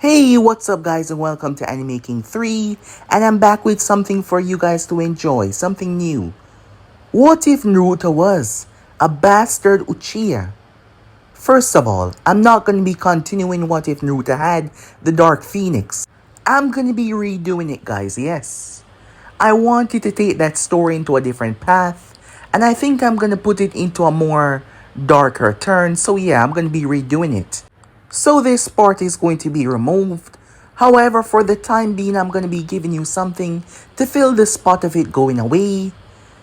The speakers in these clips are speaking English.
Hey, what's up guys and welcome to Anime King 3, and I'm back with something for you guys to enjoy, something new. What if Naruto was a bastard Uchiha? First of all, I'm not going to be continuing What If Naruto Had the Dark Phoenix. I'm going to be redoing it guys, yes. I wanted to take that story into a different path, and I think I'm going to put it into a more darker turn, so yeah, I'm going to be redoing it. So this part is going to be removed. However, for the time being, I'm going to be giving you something to fill the spot of it going away.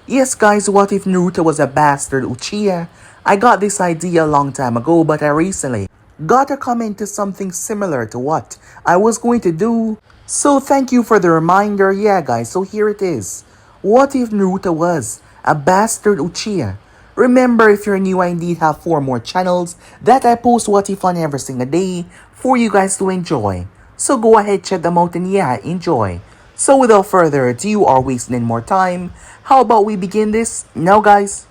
Yes guys, what if Naruto was a bastard Uchiha? I got this idea a long time ago, but I recently got a comment to something similar to what I was going to do. So thank you for the reminder. Yeah guys, so here it is. What if Naruto was a bastard Uchiha? Remember, if you're new, I indeed have 4 more channels that I post What If on every single day for you guys to enjoy. So go ahead, check them out and yeah, enjoy. So without further ado or wasting any more time, how about we begin this now guys?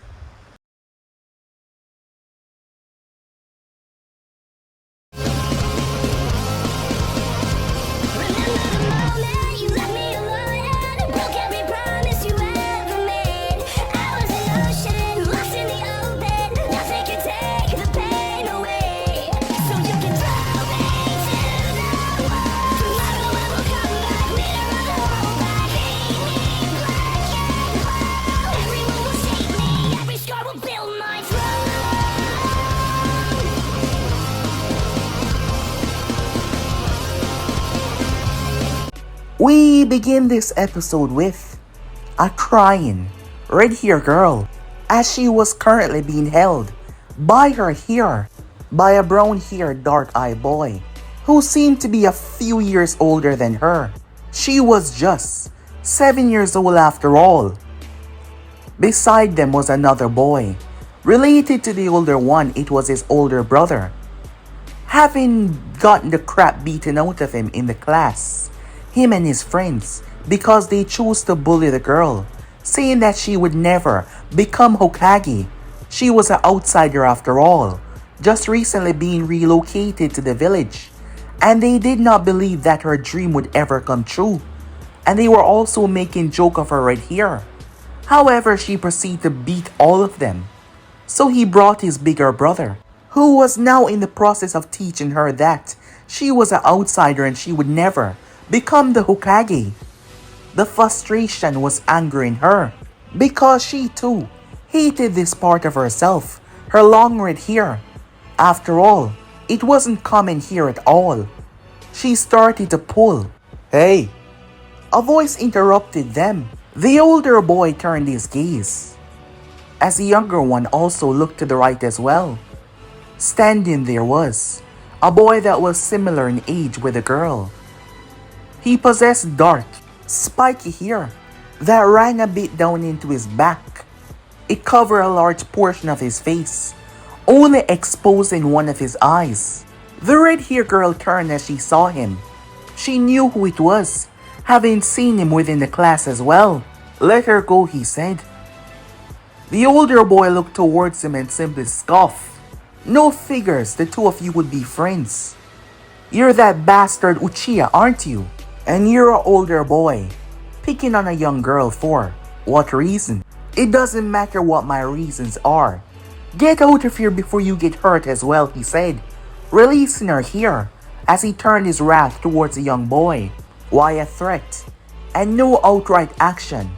We begin this episode with a crying red-haired girl as she was currently being held by her hair by a brown-haired dark-eyed boy who seemed to be a few years older than her. She was just 7 years old after all. Beside them was another boy. Related to the older one, it was his older brother. Having gotten the crap beaten out of him in the class, him and his friends, because they chose to bully the girl, saying that she would never become Hokage. She was an outsider after all, just recently being relocated to the village, and they did not believe that her dream would ever come true, and they were also making joke of her right here. However, she proceeded to beat all of them. So he brought his bigger brother, who was now in the process of teaching her that she was an outsider and she would never become the Hokage. The frustration was angering her because she too hated this part of herself, her long red hair. After all, it wasn't common here at all. She started to pull. Hey! A voice interrupted them. The older boy turned his gaze, as the younger one also looked to the right as well. Standing there was a boy that was similar in age with the girl. He possessed dark, spiky hair that ran a bit down into his back. It covered a large portion of his face, only exposing one of his eyes. The red-haired girl turned as she saw him. She knew who it was, having seen him within the class as well. Let her go, he said. The older boy looked towards him and simply scoffed. No figures, the two of you would be friends. You're that bastard Uchiha, aren't you? And you're an older boy, picking on a young girl for what reason? It doesn't matter what my reasons are. Get out of here before you get hurt as well, he said, releasing her here as he turned his wrath towards the young boy. Why a threat and no outright action?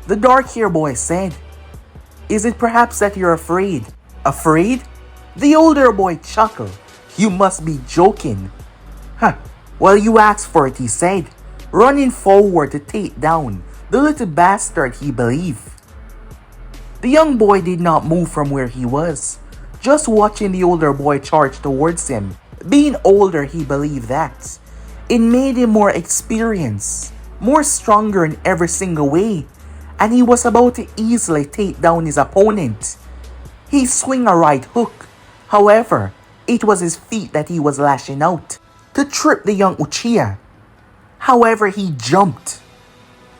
The dark-haired boy said, Is it perhaps that you're afraid? Afraid? The older boy chuckled. You must be joking. Huh. Well, you asked for it, he said, running forward to take down the little bastard he believed. The young boy did not move from where he was, just watching the older boy charge towards him. Being older, he believed that it made him more experienced, more stronger in every single way, and he was about to easily take down his opponent. He swung a right hook. However, it was his feet that he was lashing out to trip the young Uchiha. However, he jumped,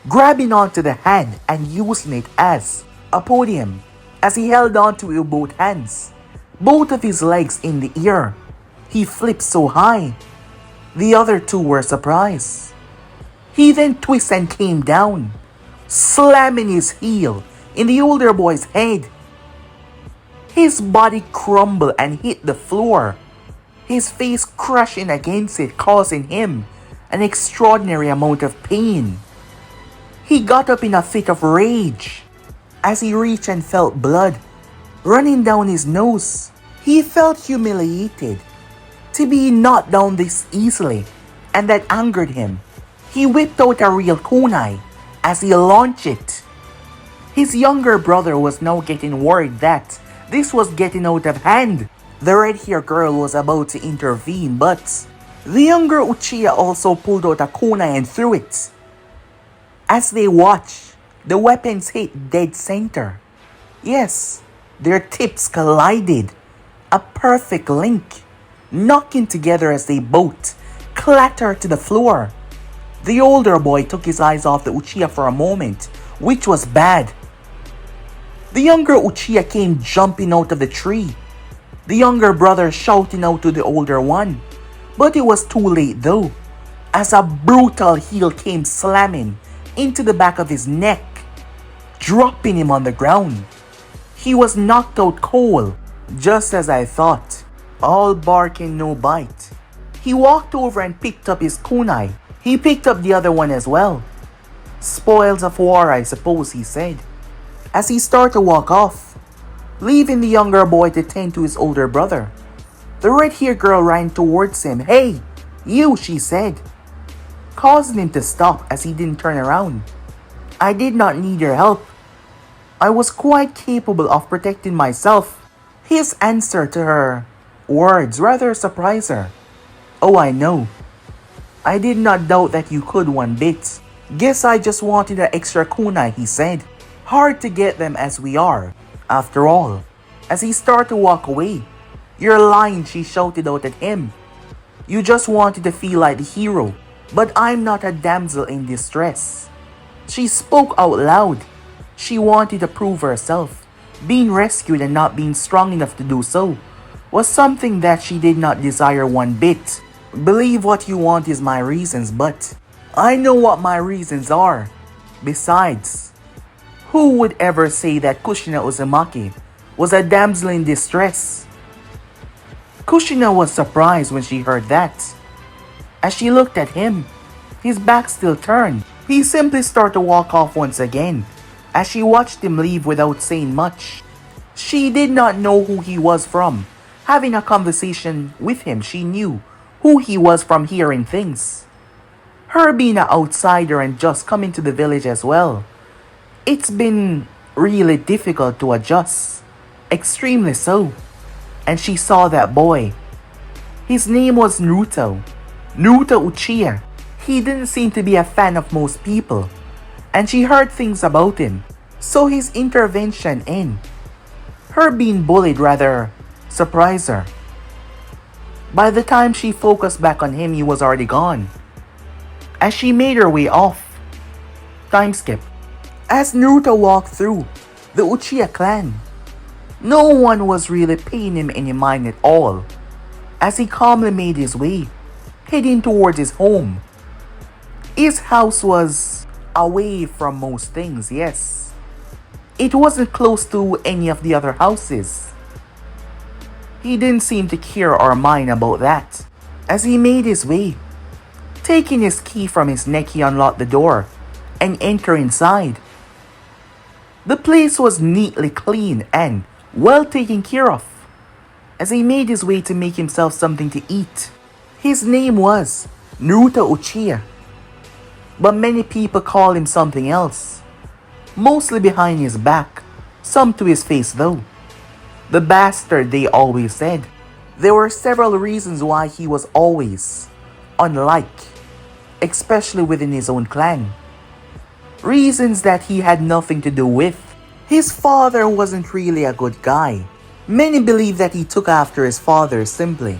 grabbing onto the hand and using it as a podium as he held onto it with both hands, both of his legs in the air. He flipped so high The other two were surprised. He then twisted and came down, slamming his heel in the older boy's head. His body crumbled and hit the floor, his face crashing against it, causing him an extraordinary amount of pain. He got up in a fit of rage as he reached and felt blood running down his nose. He felt humiliated to be knocked down this easily, and that angered him. He whipped out a real kunai as he launched it. His younger brother was now getting worried that this was getting out of hand. The red-haired girl was about to intervene, but the younger Uchiha also pulled out a kunai and threw it. As they watched, the weapons hit dead center. Yes, their tips collided, a perfect link, knocking together as they both clattered to the floor. The older boy took his eyes off the Uchiha for a moment, which was bad. The younger Uchiha came jumping out of the tree, the younger brother shouting out to the older one, but it was too late though, as a brutal heel came slamming into the back of his neck, dropping him on the ground. He was knocked out cold, just as I thought. All bark and no bite. He walked over and picked up his kunai. He picked up the other one as well. Spoils of war, I suppose, he said, as he started to walk off, leaving the younger boy to tend to his older brother. The red-haired girl ran towards him. "Hey, you," she said, causing him to stop as he didn't turn around. "I did not need your help. I was quite capable of protecting myself." His answer to her words rather surprised her. "Oh, I know. I did not doubt that you could one bit. Guess I just wanted an extra kunai," he said. "Hard to get them as we are, after all." As he started to walk away, "You're lying," she shouted out at him. "You just wanted to feel like the hero, but I'm not a damsel in distress." She spoke out loud. She wanted to prove herself. Being rescued and not being strong enough to do so was something that she did not desire one bit. Believe what you want is my reasons, but I know what my reasons are. Besides, who would ever say that Kushina Uzumaki was a damsel in distress? Kushina was surprised when she heard that. As she looked at him, his back still turned. He simply started to walk off once again, as she watched him leave without saying much. She did not know who he was from. Having a conversation with him, she knew who he was from hearing things. Her being an outsider and just coming to the village as well, it's been really difficult to adjust. Extremely so. And she saw that boy. His name was Naruto. Naruto Uchiha. He didn't seem to be a fan of most people, and she heard things about him, so his intervention in her being bullied rather surprised her. By the time she focused back on him, he was already gone. As she made her way off, time skip. As Naruto walked through the Uchiha clan, no one was really paying him any mind at all, as he calmly made his way, heading towards his home. His house was away from most things, yes. It wasn't close to any of the other houses. He didn't seem to care or mind about that. As he made his way, taking his key from his neck, he unlocked the door and entered inside. The place was neatly clean and well taken care of. As he made his way to make himself something to eat. His name was Naruto Uchiha, but many people call him something else, mostly behind his back, some to his face though. The bastard, they always said. There were several reasons why he was always unliked, especially within his own clan. Reasons that he had nothing to do with. His father wasn't really a good guy. Many believe that he took after his father simply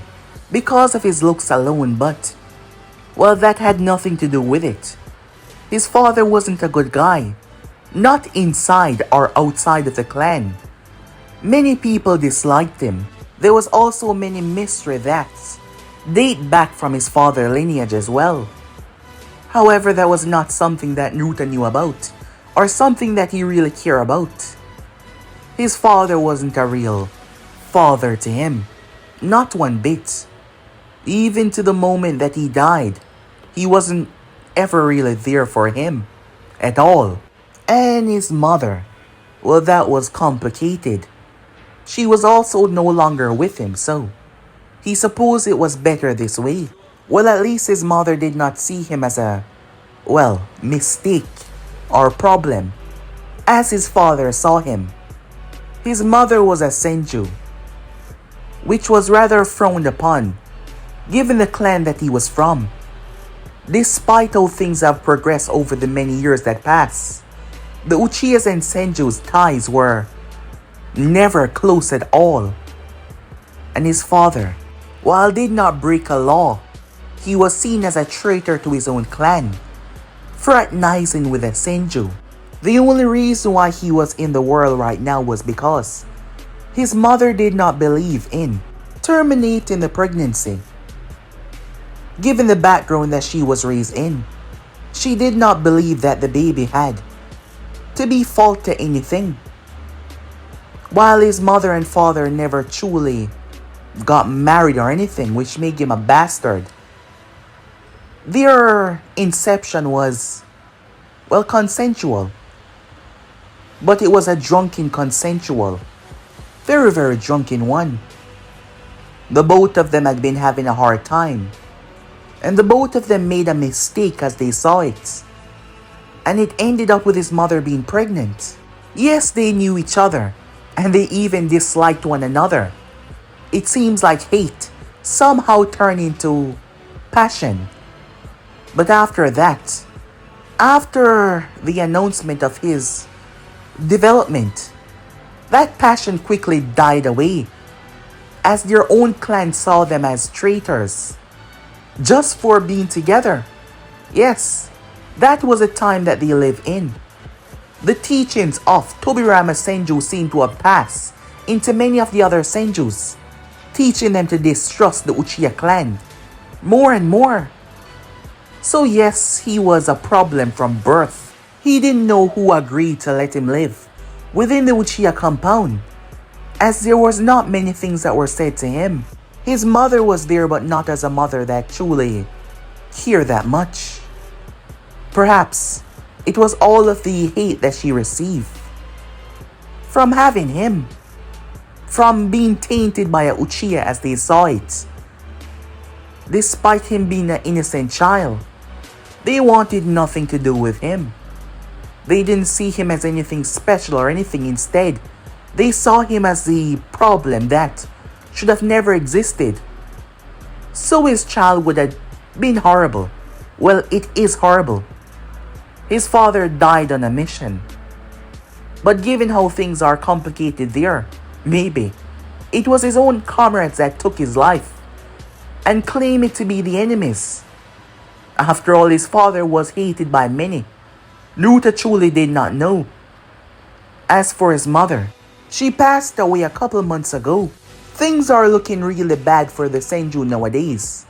because of his looks alone, but, well, that had nothing to do with it. His father wasn't a good guy, not inside or outside of the clan. Many people disliked him. There was also many mystery that date back from his father lineage as well. However, that was not something that Naruto knew about, or something that he really cared about. His father wasn't a real father to him, not one bit. Even to the moment that he died, he wasn't ever really there for him at all. And his mother, well, that was complicated. She was also no longer with him, so he supposed it was better this way. Well, at least his mother did not see him as a, well, mistake or problem, as his father saw him. His mother was a senju, which was rather frowned upon, given the clan that he was from. Despite how things have progressed over the many years that passed, the Uchihas and Senju's ties were never close at all. And his father, while did not break a law, he was seen as a traitor to his own clan, fraternizing with a Senju. The only reason why he was in the world right now was because his mother did not believe in terminating the pregnancy. Given the background that she was raised in, she did not believe that the baby had to be fault to anything. While his mother and father never truly got married or anything, which made him a bastard, their inception was, well, consensual. But it was a drunken consensual. Very, very drunken one. The both of them had been having a hard time. And the both of them made a mistake as they saw it. And it ended up with his mother being pregnant. Yes, they knew each other. And they even disliked one another. It seems like hate somehow turned into passion. But after that, after the announcement of his development, that passion quickly died away, as their own clan saw them as traitors, just for being together. Yes, that was a time that they lived in. The teachings of Tobirama Senju seemed to have passed into many of the other Senjus, teaching them to distrust the Uchiha clan more and more. So yes, he was a problem from birth. He didn't know who agreed to let him live within the Uchiha compound, as there was not many things that were said to him. His mother was there, but not as a mother that truly cared that much. Perhaps it was all of the hate that she received from having him, from being tainted by a Uchiha as they saw it. Despite him being an innocent child, they wanted nothing to do with him. They didn't see him as anything special or anything. Instead, they saw him as the problem that should have never existed. So his child would have been horrible. Well, it is horrible. His father died on a mission. But given how things are complicated there, maybe it was his own comrades that took his life and claimed it to be the enemies. After all, his father was hated by many. Naruto truly did not know. As for his mother, she passed away a couple months ago. Things are looking really bad for the Senju nowadays.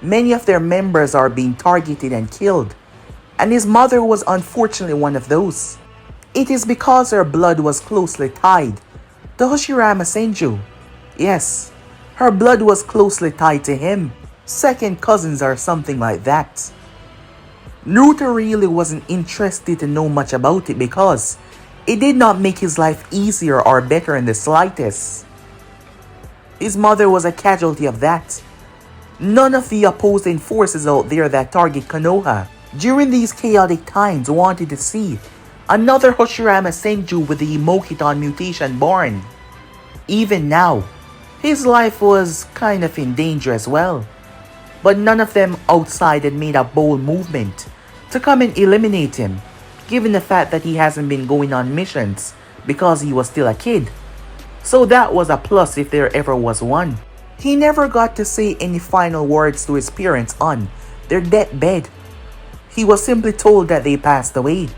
Many of their members are being targeted and killed, and his mother was unfortunately one of those. It is because her blood was closely tied to Hoshirama Senju. Yes, her blood was closely tied to him. Second cousins or something like that. Naruto really wasn't interested to know much about it because it did not make his life easier or better in the slightest. His mother was a casualty of that. None of the opposing forces out there that target Konoha during these chaotic times wanted to see another Hoshirama Senju with the Mokiton mutation born. Even now, his life was kind of in danger as well. But none of them outside had made a bold movement to come and eliminate him, given the fact that he hasn't been going on missions because he was still a kid. So that was a plus if there ever was one. He never got to say any final words to his parents on their deathbed. He was simply told that they passed away.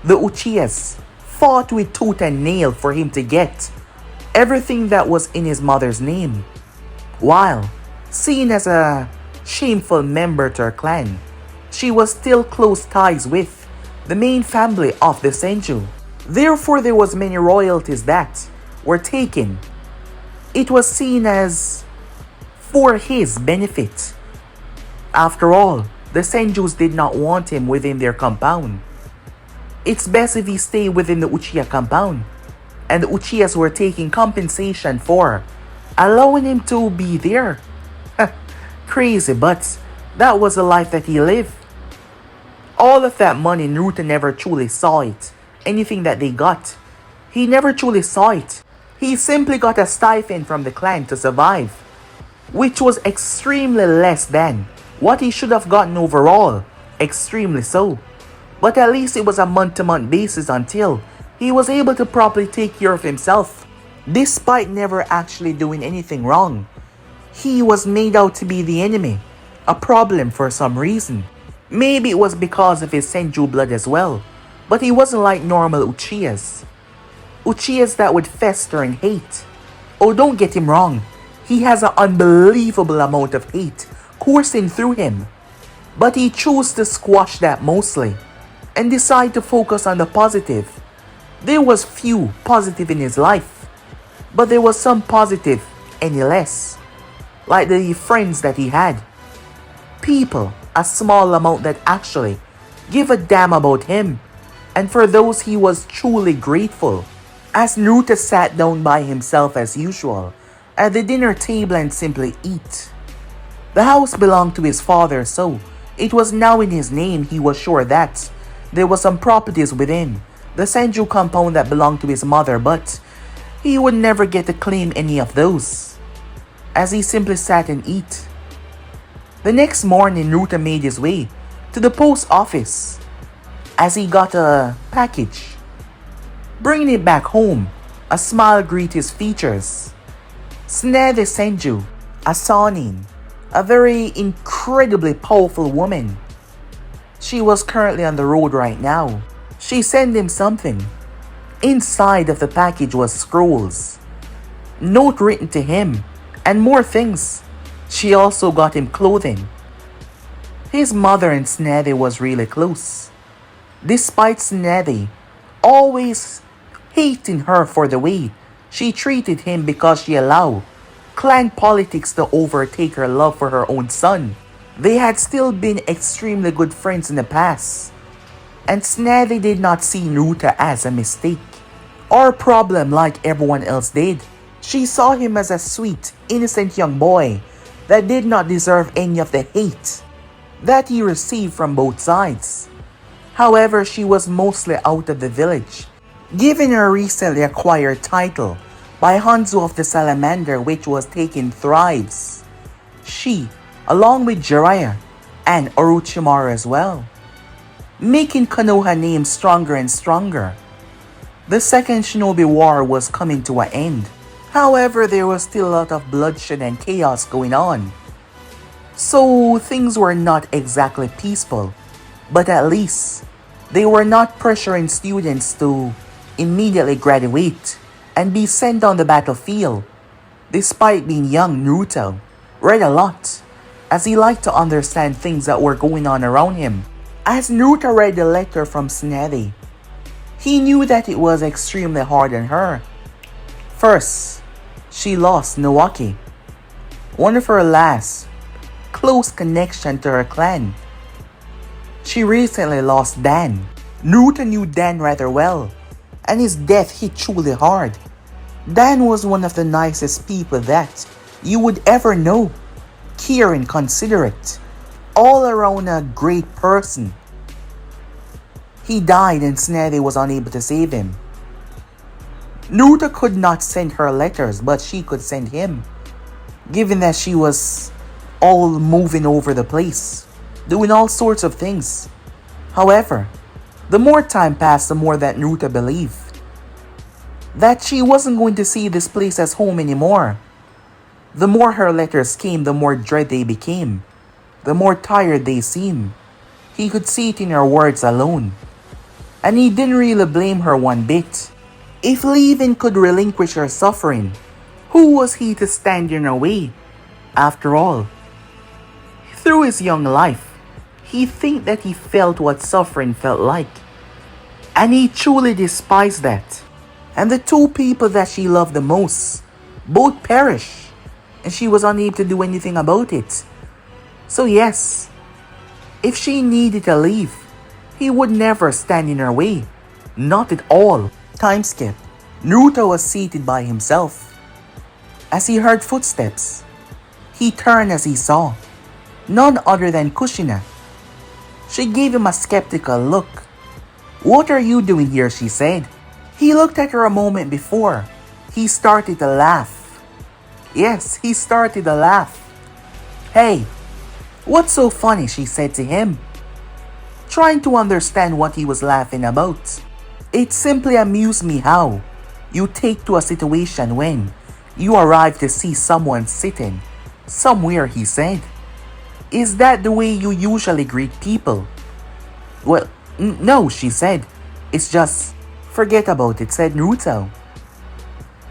The Uchihas fought with tooth and nail for him to get everything that was in his mother's name, while Seen as a shameful member to her clan, she was still close ties with the main family of the Senju. Therefore, there was many royalties that were taken. It was seen as for his benefit. After all, the Senjus did not want him within their compound. It's best if he stay within the Uchiha compound, and the Uchihas were taking compensation for allowing him to be there. Crazy, but that was the life that he lived. All of that money, Naruto never truly saw it. Anything that they got, he never truly saw it. He simply got a stipend from the clan to survive, which was extremely less than what he should have gotten overall. Extremely so. But at least it was a month-to-month basis until he was able to properly take care of himself. Despite never actually doing anything wrong, he was made out to be the enemy, a problem for some reason. Maybe it was because of his Senju blood as well, but he wasn't like normal Uchihas. Uchihas that would fester in hate. Oh, don't get him wrong, he has an unbelievable amount of hate coursing through him. But he chose to squash that mostly, and decide to focus on the positive. There was few positive in his life, but there was some positive any less. Like the friends that he had. People, a small amount that actually give a damn about him. And for those he was truly grateful. As Naruto sat down by himself as usual at the dinner table and simply eat. The house belonged to his father, so it was now in his name. He was sure that there was some properties within the Senju compound that belonged to his mother, but he would never get to claim any of those. As he simply sat and eat. The next morning, Naruto made his way to the post office as he got a package. Bringing it back home, a smile greeted his features. Tsunade Senju, a Sanin, a very incredibly powerful woman. She was currently on the road right now. She sent him something. Inside of the package was scrolls, note written to him, and more things. She also got him clothing. His mother and Tsunade was really close. Despite Tsunade always hating her for the way she treated him because she allowed clan politics to overtake her love for her own son. They had still been extremely good friends in the past. And Tsunade did not see Naruto as a mistake or a problem like everyone else did. She saw him as a sweet, innocent young boy that did not deserve any of the hate that he received from both sides. However, she was mostly out of the village, given her recently acquired title by Hanzo of the Salamander, which was taking thrives. She, along with Jiraiya and Orochimaru as well, making Konoha name stronger and stronger. The second Shinobi War was coming to an end. However, there was still a lot of bloodshed and chaos going on. So things were not exactly peaceful, but at least they were not pressuring students to immediately graduate and be sent on the battlefield. Despite being young, Naruto read a lot, as he liked to understand things that were going on around him. As Naruto read the letter from Tsunade, he knew that it was extremely hard on her. First, she lost Naoki, one of her last close connection to her clan. She recently lost Dan. Naruto knew Dan rather well, and his death hit truly hard. Dan was one of the nicest people that you would ever know. Caring, considerate, all around a great person. He died and Tsunade was unable to save him. Naruto could not send her letters, but she could send him, given that she was all moving over the place, doing all sorts of things. However, the more time passed, the more that Naruto believed that she wasn't going to see this place as home anymore. The more her letters came, the more dread they became, the more tired they seemed. He could see it in her words alone, and he didn't really blame her one bit. If leaving could relinquish her suffering, who was he to stand in her way? After all, through his young life, he think that he felt what suffering felt like. And he truly despised that. And the two people that she loved the most both perished, and she was unable to do anything about it. So yes, if she needed to leave, he would never stand in her way. Not at all. Time skip. Naruto was seated by himself. As he heard footsteps, he turned as he saw none other than Kushina. She gave him a skeptical look. "What are you doing here?" she said. He looked at her a moment before. He started to laugh. Yes, he started to laugh. "Hey, what's so funny?" she said to him, trying to understand what he was laughing about. "It simply amused me how you take to a situation when you arrive to see someone sitting somewhere," he said. "Is that the way you usually greet people?" "Well, no," she said. "It's just..." "Forget about it," said Naruto.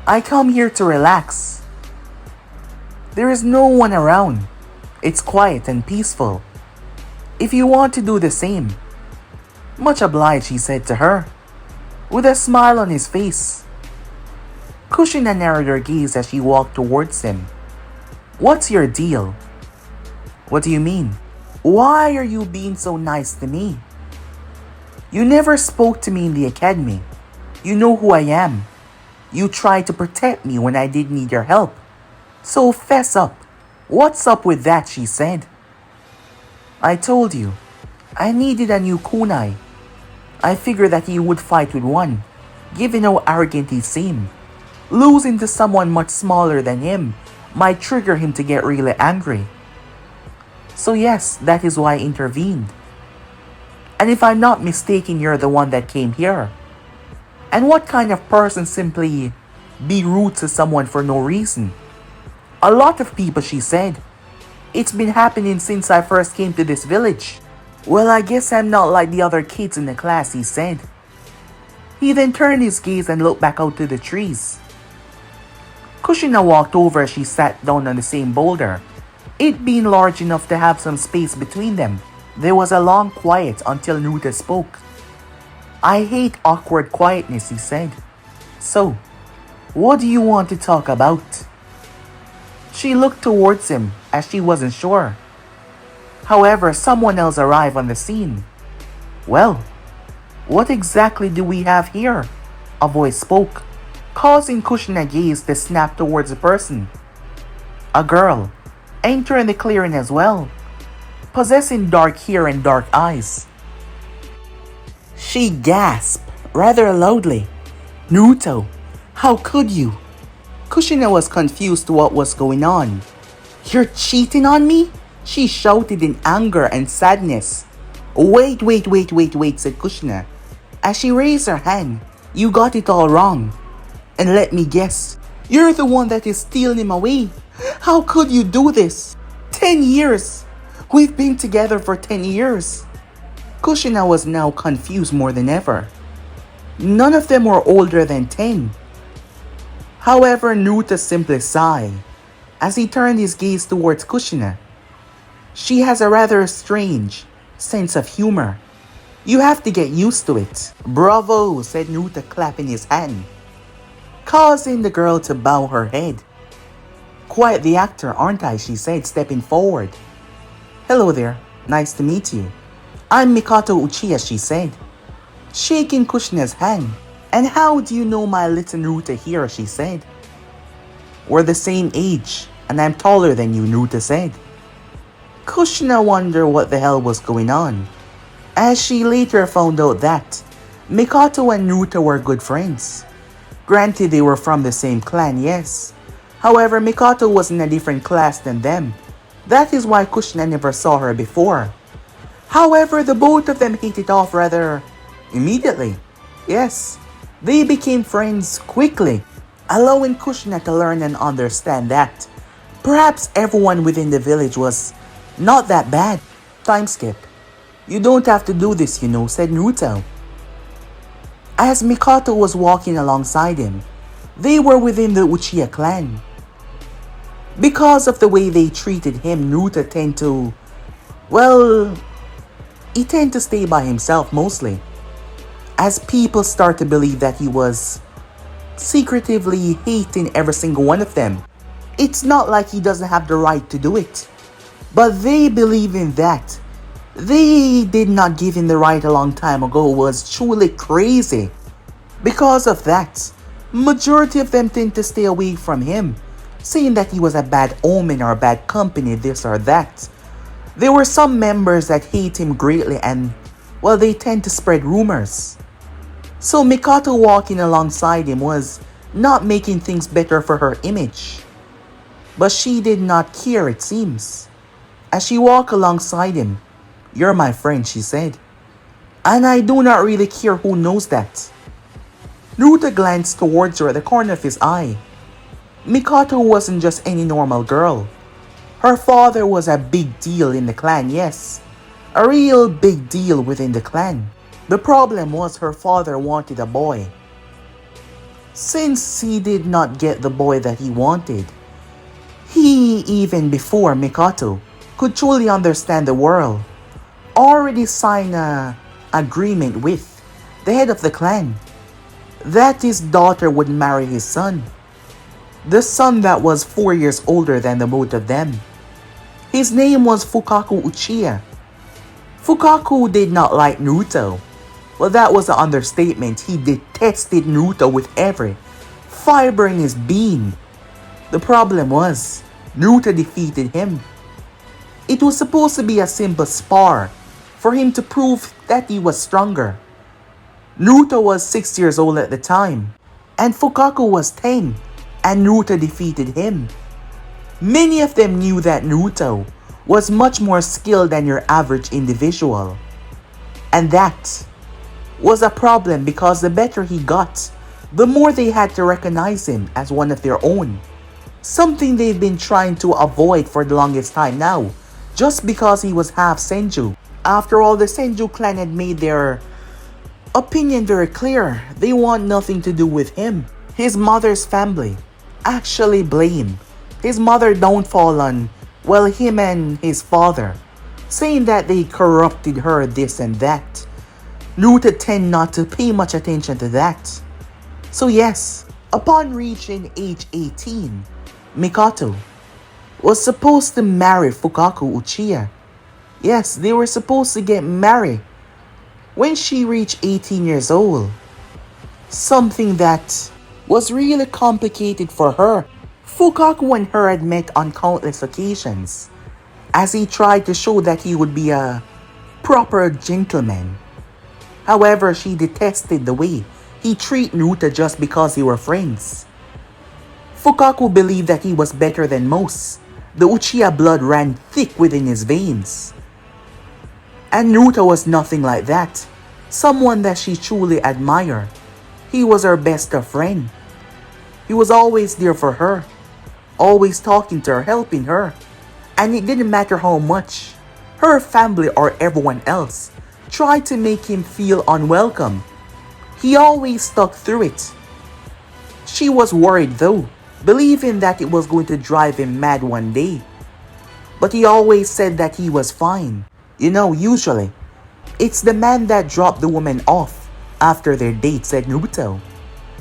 "I come here to relax. There is no one around. It's quiet and peaceful. If you want to do the same." "Much obliged," he said to her, with a smile on his face. Kushina narrowed her gaze as she walked towards him. "What's your deal?" "What do you mean? Why are you being so nice to me? You never spoke to me in the academy. You know who I am. You tried to protect me when I did need your help. So fess up. What's up with that?" she said. "I told you, I needed a new kunai. I figured that he would fight with one, given how arrogant he seemed. Losing to someone much smaller than him might trigger him to get really angry. So yes, that is why I intervened. And if I'm not mistaken, you're the one that came here. And what kind of person simply be rude to someone for no reason?" "A lot of people," she said. "It's been happening since I first came to this village." "Well, I guess I'm not like the other kids in the class," he said. He then turned his gaze and looked back out to the trees. Kushina walked over as she sat down on the same boulder, it being large enough to have some space between them. There was a long quiet until Naruto spoke. "I hate awkward quietness," he said. "So, what do you want to talk about?" She looked towards him as she wasn't sure. However, someone else arrived on the scene. "Well, what exactly do we have here?" a voice spoke, causing Kushina's gaze to snap towards the person. A girl, entering the clearing as well, possessing dark hair and dark eyes. She gasped rather loudly. "Naruto, how could you?" Kushina was confused to what was going on. "You're cheating on me?" she shouted in anger and sadness. Wait, said Kushina, as she raised her hand. "You got it all wrong. And let me guess, you're the one that is stealing him away. How could you do this? 10 years! We've been together for 10 years. Kushina was now confused more than ever. None of them were older than 10. However, Naruto simply sighed as he turned his gaze towards Kushina. She has a rather strange sense of humor. You have to get used to it. "Bravo," said Naruto, clapping his hand, causing the girl to bow her head. "Quite the actor, aren't I?" she said, stepping forward. "Hello there, nice to meet you. I'm Mikoto Uchiha," she said, shaking Kushina's hand. "And how do you know my little Naruto here?" she said. "We're the same age, and I'm taller than you," Naruto said. Kushina wondered what the hell was going on, as she later found out that Mikoto and Naruto were good friends. Granted, they were from the same clan, yes. However, Mikoto was in a different class than them. That is why Kushina never saw her before. However, the both of them hit it off rather immediately. Yes, they became friends quickly, allowing Kushina to learn and understand that perhaps everyone within the village was not that bad. Time skip. "You don't have to do this, you know," said Naruto. As Mikoto was walking alongside him, they were within the Uchiha clan. Because of the way they treated him, Naruto tend to, well, he tend to stay by himself mostly, as people start to believe that he was secretively hating every single one of them. It's not like he doesn't have the right to do it, but they believe in that. They did not give him the right a long time ago was truly crazy. Because of that, majority of them tend to stay away from him, saying that he was a bad omen or a bad company, this or that. There were some members that hate him greatly and, well, they tend to spread rumors. So Mikoto walking alongside him was not making things better for her image. But she did not care, it seems. As she walked alongside him, "You're my friend," she said. "And I do not really care who knows that." Naruto glanced towards her at the corner of his eye. Mikoto wasn't just any normal girl. Her father was a big deal in the clan, yes. A real big deal within the clan. The problem was her father wanted a boy. Since he did not get the boy that he wanted, he, even before Mikoto could truly understand the world, already signed an agreement with the head of the clan that his daughter would marry his son. The son that was 4 years older than the both of them. His name was Fugaku Uchiha. Fugaku did not like Naruto. Well, that was an understatement. He detested Naruto with every fiber in his being. The problem was, Naruto defeated him. It was supposed to be a simple spar for him to prove that he was stronger. Naruto was 6 years old at the time, and Fugaku was 10, and Naruto defeated him. Many of them knew that Naruto was much more skilled than your average individual. And that was a problem because the better he got, the more they had to recognize him as one of their own. Something they've been trying to avoid for the longest time now, just because he was half Senju. After all, the Senju clan had made their opinion very clear. They want nothing to do with him. His mother's family actually blame his mother downfall on, well, him and his father, saying that they corrupted her, this and that. Naruto tend not to pay much attention to that. So yes, upon reaching age 18, Mikoto was supposed to marry Fugaku Uchiha. Yes, they were supposed to get married when she reached 18 years old. Something that was really complicated for her. Fugaku and her had met on countless occasions, as he tried to show that he would be a proper gentleman. However, she detested the way he treated Naruto just because they were friends. Fugaku believed that he was better than most. The Uchiha blood ran thick within his veins. And Naruto was nothing like that. Someone that she truly admired. He was her best of friend. He was always there for her. Always talking to her, helping her. And it didn't matter how much her family or everyone else tried to make him feel unwelcome. He always stuck through it. She was worried though, believing that it was going to drive him mad one day. But he always said that he was fine. You know, usually, it's the man that dropped the woman off after their date, said Naruto,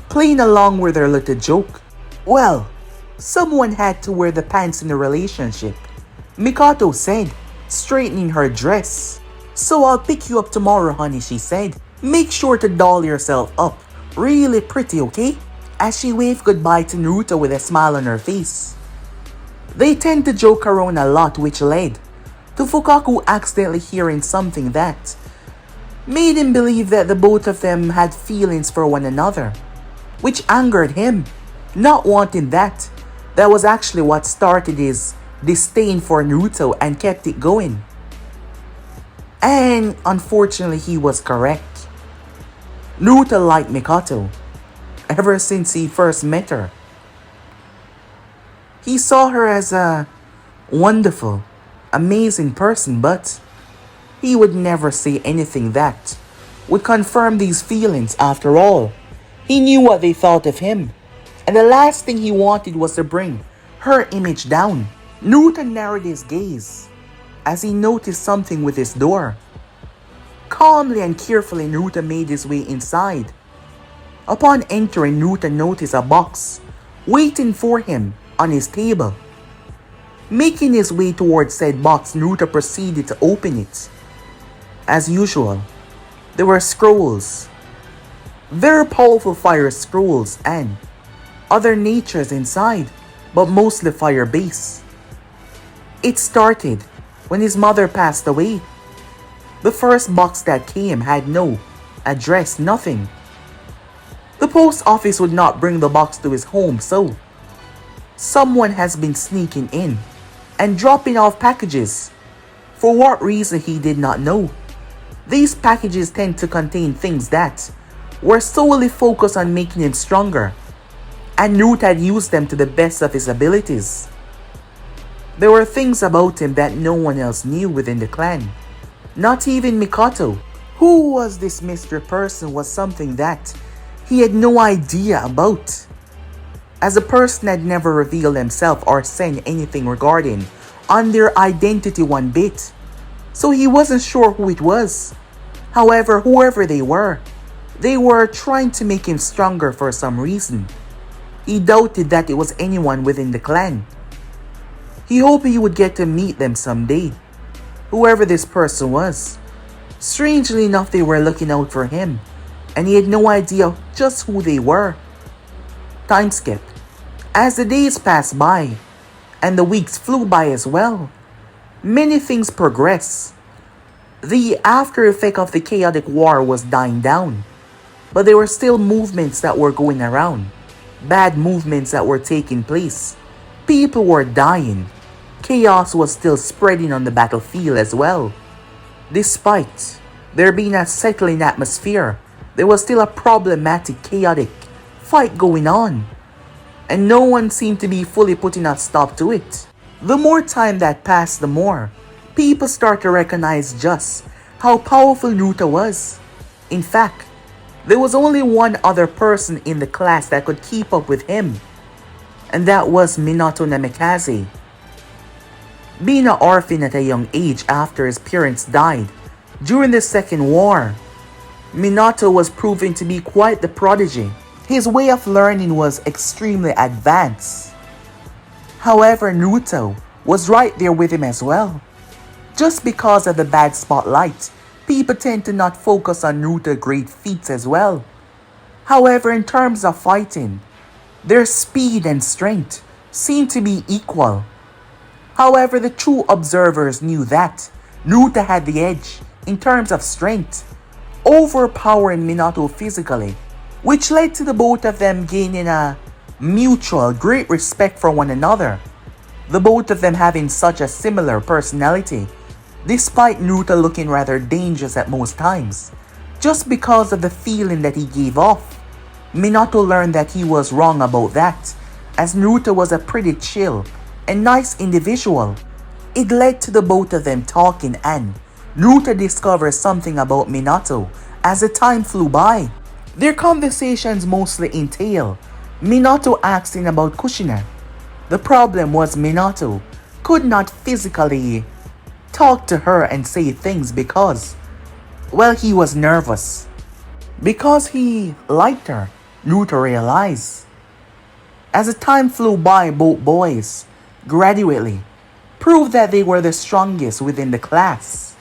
playing along with their little joke. Well, someone had to wear the pants in the relationship, Mikoto said, straightening her dress. "So I'll pick you up tomorrow, honey," she said. "Make sure to doll yourself up really pretty, okay?" As she waved goodbye to Naruto with a smile on her face. They tend to joke around a lot, which led to Fugaku accidentally hearing something that made him believe that the both of them had feelings for one another, which angered him. Not wanting that, that was actually what started his disdain for Naruto and kept it going. And unfortunately, he was correct. Naruto liked Mikoto ever since he first met her. He saw her as a wonderful, amazing person, but he would never say anything that would confirm these feelings. After all, he knew what they thought of him, and the last thing he wanted was to bring her image down. Naruto narrowed his gaze as he noticed something with his door. Calmly and carefully, Naruto made his way inside. Upon entering, Naruto noticed a box waiting for him on his table. Making his way towards said box, Naruto proceeded to open it. As usual, there were scrolls, very powerful fire scrolls and other natures inside, but mostly fire-based. It started when his mother passed away. The first box that came had no address, nothing. The post office would not bring the box to his home, so someone has been sneaking in and dropping off packages. For what reason, he did not know. These packages tend to contain things that were solely focused on making him stronger, and Naruto had used them to the best of his abilities. There were things about him that no one else knew within the clan. Not even Mikoto. Who was this mystery person was something that he had no idea about, as the person had never revealed himself or said anything regarding on their identity one bit, so he wasn't sure who it was. However, whoever they were trying to make him stronger for some reason. He doubted that it was anyone within the clan. He hoped he would get to meet them someday, whoever this person was. Strangely enough, they were looking out for him, and he had no idea just who they were. Time skip. As the days passed by, and the weeks flew by as well, many things progressed. The after effect of the chaotic war was dying down, but there were still movements that were going around. Bad movements that were taking place. People were dying. Chaos was still spreading on the battlefield as well. Despite there being a settling atmosphere, there was still a problematic, chaotic fight going on, and no one seemed to be fully putting a stop to it. The more time that passed, the more people start to recognize just how powerful Naruto was. In fact, there was only one other person in the class that could keep up with him, and that was Minato Namikaze. Being an orphan at a young age after his parents died during the Second War, Minato was proven to be quite the prodigy. His way of learning was extremely advanced. However, Naruto was right there with him as well. Just because of the bad spotlight, people tend to not focus on Naruto's great feats as well. However, in terms of fighting, their speed and strength seemed to be equal. However, the true observers knew that Naruto had the edge in terms of strength, overpowering Minato physically, which led to the both of them gaining a mutual great respect for one another. The both of them having such a similar personality, despite Naruto looking rather dangerous at most times, just because of the feeling that he gave off. Minato learned that he was wrong about that, as Naruto was a pretty chill and nice individual. It led to the both of them talking, and Naruto discovered something about Minato as the time flew by. Their conversations mostly entail Minato asking about Kushina. The problem was Minato could not physically talk to her and say things because, well, he was nervous. Because he liked her, Naruto realized. As the time flew by, both boys gradually proved that they were the strongest within the class.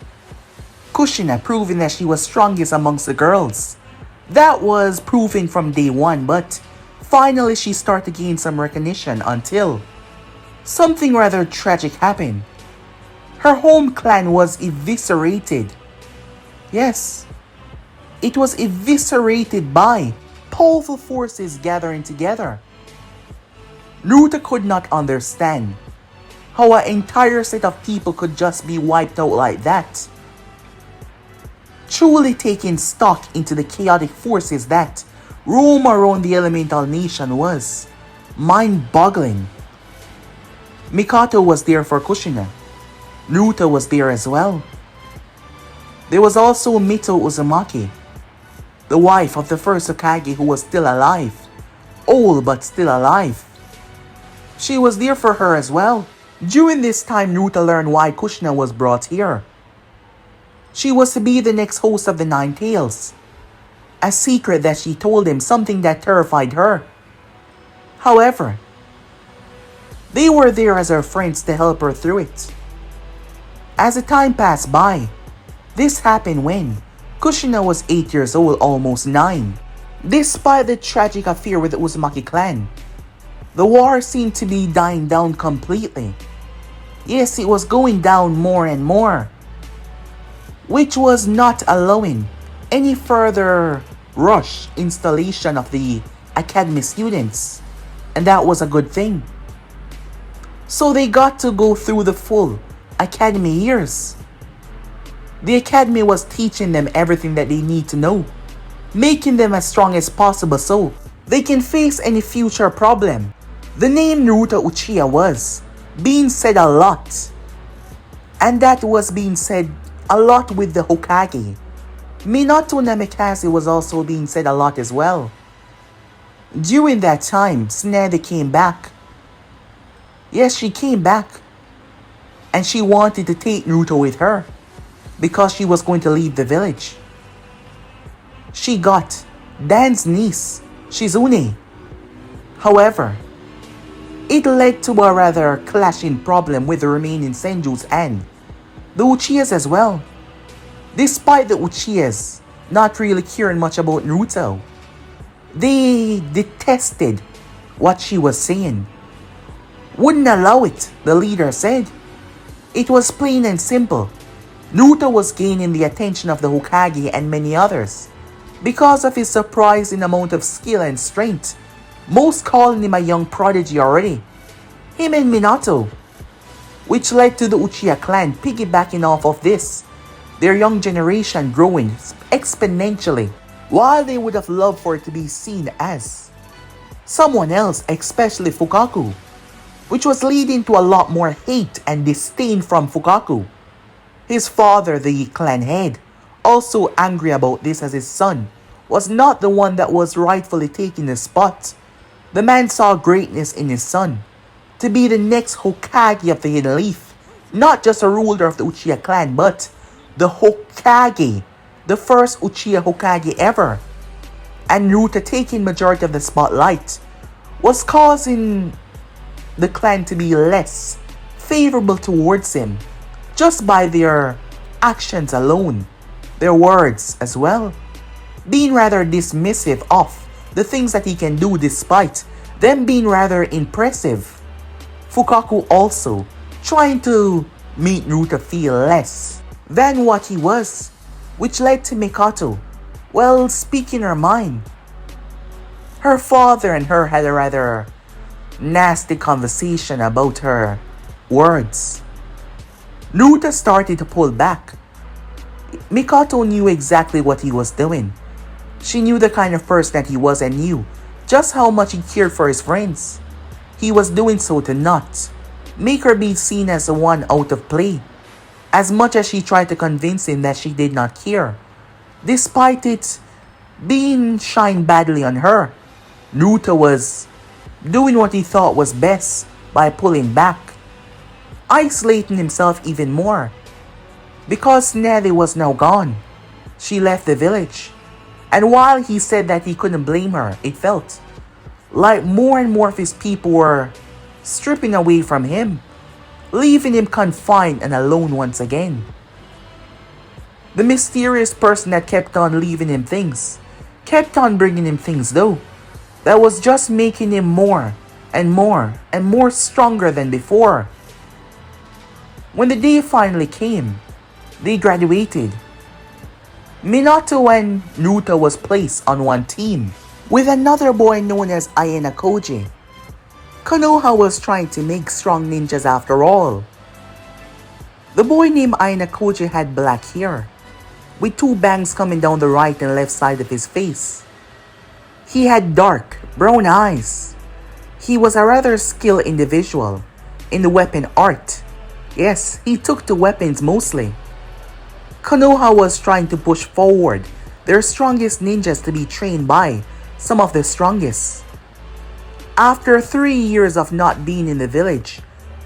Kushina proving that she was strongest amongst the girls. That was proven from day one, but finally she started to gain some recognition until something rather tragic happened. Her home clan was eviscerated. Yes, it was eviscerated by powerful forces gathering together. Naruto could not understand how an entire set of people could just be wiped out like that. Truly taking stock into the chaotic forces that roam around the elemental nation was mind-boggling. Mikoto was there for Kushina. Naruto was there as well. There was also Mito Uzumaki, the wife of the first Hokage who was still alive. Old but still alive. She was there for her as well. During this time, Naruto learned why Kushina was brought here. She was to be the next host of the Nine Tails. A secret that she told him, something that terrified her. However, they were there as her friends to help her through it. As the time passed by, this happened when Kushina was 8 years old, almost 9. Despite the tragic affair with the Uzumaki clan, the war seemed to be dying down completely. Yes, it was going down more and more, which was not allowing any further rush installation of the academy students, and that was a good thing. So they got to go through the full academy years. The academy was teaching them everything that they need to know, making them as strong as possible so they can face any future problem. The name Naruto Uchiha was being said a lot, and that was being said a lot with the Hokage. Minato Namikaze was also being said a lot as well. During that time, Tsunade came back. Yes, she came back, and she wanted to take Naruto with her because she was going to leave the village. She got Dan's niece, Shizune. However, it led to a rather clashing problem with the remaining Senjus and the Uchihas as well. Despite the Uchihas not really caring much about Naruto, they detested what she was saying. Wouldn't allow it, the leader said. It was plain and simple. Naruto was gaining the attention of the Hokage and many others because of his surprising amount of skill and strength, most calling him a young prodigy already. Him and Minato, which led to the Uchiha clan piggybacking off of this, their young generation growing exponentially, while they would have loved for it to be seen as someone else, especially Fugaku, which was leading to a lot more hate and disdain from Fugaku. His father, the clan head, also angry about this as his son was not the one that was rightfully taking his spot. The man saw greatness in his son to be the next Hokage of the Hidden Leaf, not just a ruler of the Uchiha clan, but the Hokage, the first Uchiha Hokage ever. And Naruto taking majority of the spotlight was causing the clan to be less favorable towards him just by their actions alone, their words as well, being rather dismissive of the things that he can do despite them being rather impressive. Fugaku also trying to make Naruto feel less than what he was, which led to Mikoto, well, speaking her mind. Her father and her had a rather nasty conversation about her words. Naruto started to pull back. Mikoto knew exactly what he was doing. She knew the kind of person that he was and knew just how much he cared for his friends. He was doing so to not make her be seen as the one out of play, as much as she tried to convince him that she did not care. Despite it being shined badly on her, Naruto was doing what he thought was best by pulling back, isolating himself even more. Because Tsunade was now gone, she left the village, and while he said that he couldn't blame her, it felt like more and more of his people were stripping away from him, leaving him confined and alone once again. The mysterious person that kept on leaving him things, kept on bringing him things though, that was just making him more and more and more stronger than before. When the day finally came, they graduated. Minato and Naruto was placed on one team with another boy known as Ayana Koji. Konoha was trying to make strong ninjas after all. The boy named Ayana Koji had black hair, with two bangs coming down the right and left side of his face. He had dark, brown eyes. He was a rather skilled individual in the weapon art. Yes, he took to weapons mostly. Konoha was trying to push forward their strongest ninjas to be trained by some of the strongest. After 3 years of not being in the village,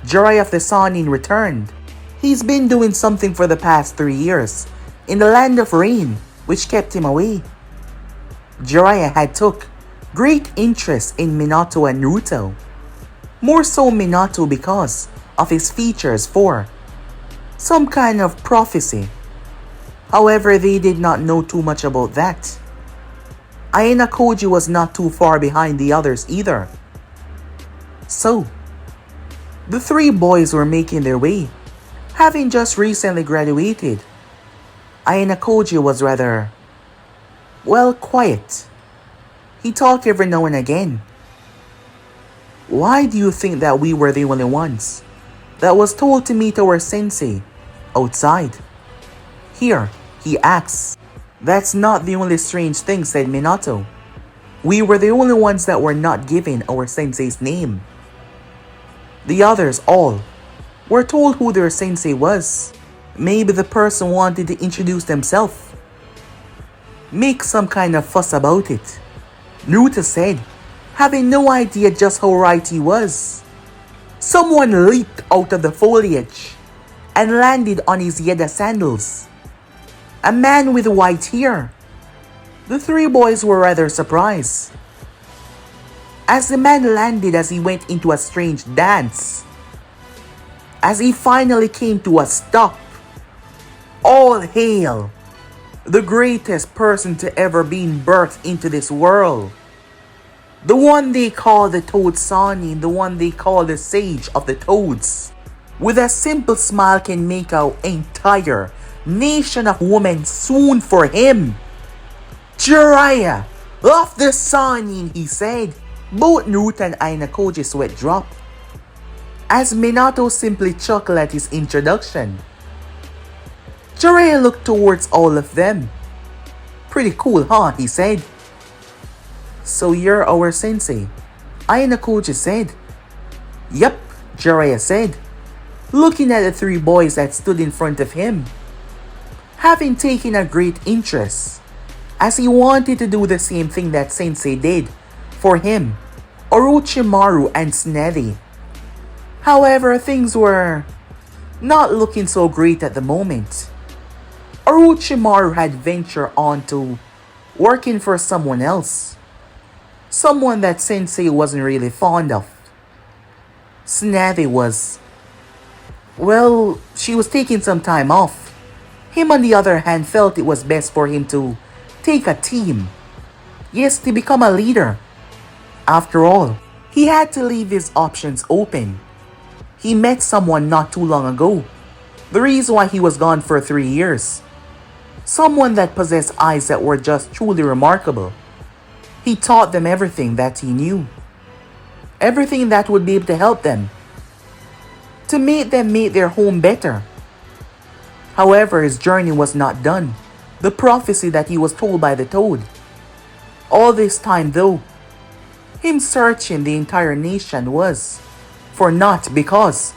Jiraiya of the Sannin returned. He's been doing something for the past 3 years in the land of rain, which kept him away. Jiraiya had took great interest in Minato and Naruto. More so Minato because of his features for some kind of prophecy. However, they did not know too much about that. Aina Koji was not too far behind the others either. So, the three boys were making their way, having just recently graduated. Aina Koji was rather, well, quiet. He talked every now and again. Why do you think that we were the only ones that was told to meet our sensei outside? Here, he asks. That's not the only strange thing, said Minato. We were the only ones that were not given our sensei's name. The others all were told who their sensei was. Maybe the person wanted to introduce themselves. Make some kind of fuss about it, Naruto said, having no idea just how right he was. Someone leaped out of the foliage and landed on his Yeda sandals. A man with white hair. The three boys were rather surprised. As the man landed as he went into a strange dance. As he finally came to a stop. All hail the greatest person to ever been birthed into this world. The one they call the Toad Sannin, the one they call the Sage of the Toads. With a simple smile can make our entire nation of women swoon for him. Jiraiya of the Sannin, he said. Both Naruto and Aina Koji's sweat dropped, as Minato simply chuckled at his introduction. Jiraiya looked towards all of them. Pretty cool, huh? He said. So you're our sensei, Aina Koji said. Yep, Jiraiya said, looking at the three boys that stood in front of him, having taken a great interest, as he wanted to do the same thing that sensei did for him, Orochimaru and Tsunade. However, things were not looking so great at the moment. Orochimaru had ventured on to working for someone else, someone that sensei wasn't really fond of. Tsunade was, well, she was taking some time off. Him on the other hand felt it was best for him to take a team. Yes, to become a leader. After all, he had to leave his options open. He met someone not too long ago. The reason why he was gone for 3 years. Someone that possessed eyes that were just truly remarkable. He taught them everything that he knew. Everything that would be able to help them. To make them make their home better. However, his journey was not done. The prophecy that he was told by the Toad. All this time though, him searching the entire nation was for naught because